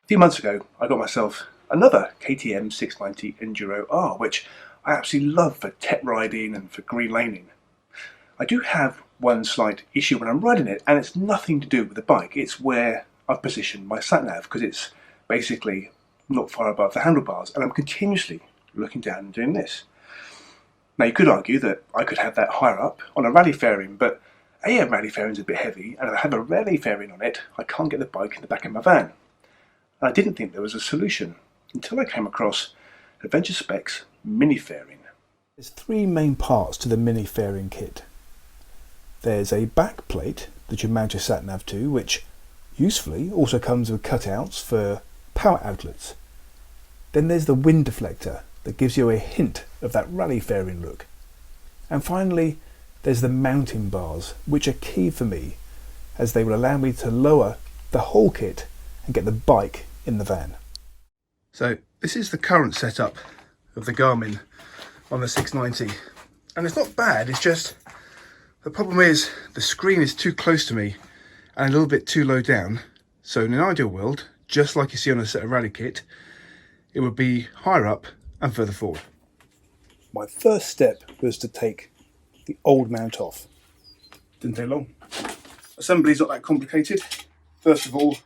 A few months ago, I got myself another KTM 690 Enduro R, which I absolutely love for tech riding and for green laning. I do have one slight issue when I'm riding it, and it's nothing to do with the bike. It's where I've positioned my sat-nav, because it's basically not far above the handlebars, and I'm continuously looking down and doing this. Now, you could argue that I could have that higher up on a rally fairing, but a rally fairing's a bit heavy, and if I have a rally fairing on it, I can't get the bike in the back of my van. I didn't think there was a solution until I came across Adventure Spec's Mini Fairing. There's three main parts to the Mini Fairing kit. There's a back plate that you mount your sat-nav to, which usefully also comes with cutouts for power outlets. Then there's the wind deflector that gives you a hint of that rally fairing look. And finally, there's the mounting bars, which are key for me, as they will allow me to lower the whole kit and get the bike in the van. So this is the current setup of the Garmin on the 690, and it's not bad. It's just the problem is the screen is too close to me and a little bit too low down. So in an ideal world, just like you see on a set of rally kit, it would be higher up and further forward. My first step was to take the old mount off. Didn't take long. Assembly's not that complicated. First of all,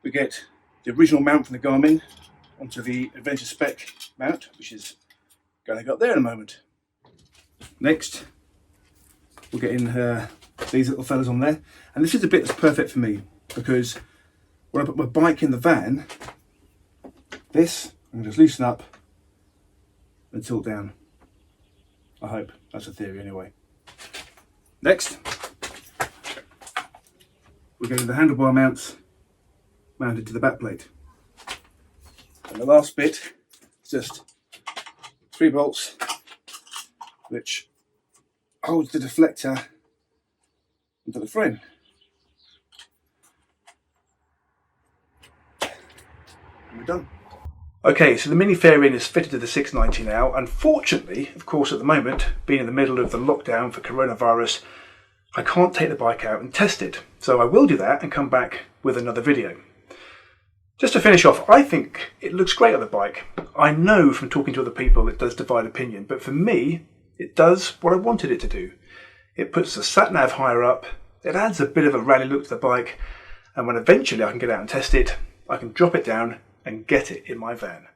we get the original mount from the Garmin onto the Adventure Spec mount, which is going to go up there in a moment. Next, we'll get in these little fellas on there, and this is the bit that's perfect for me, because when I put my bike in the van, this I'm going to just loosen up and tilt down. I hope. That's the theory anyway. Next, we're going to the handlebar mounts mounted to the back plate. And the last bit is just 3 bolts which holds the deflector into the frame. And we're done. Okay, so the Mini Fairing is fitted to the 690 now. Unfortunately, of course, at the moment, being in the middle of the lockdown for coronavirus, I can't take the bike out and test it. So I will do that and come back with another video. Just to finish off, I think it looks great on the bike. I know from talking to other people it does divide opinion, but for me, it does what I wanted it to do. It puts the sat-nav higher up, it adds a bit of a rally look to the bike, and when eventually I can get out and test it, I can drop it down and get it in my van.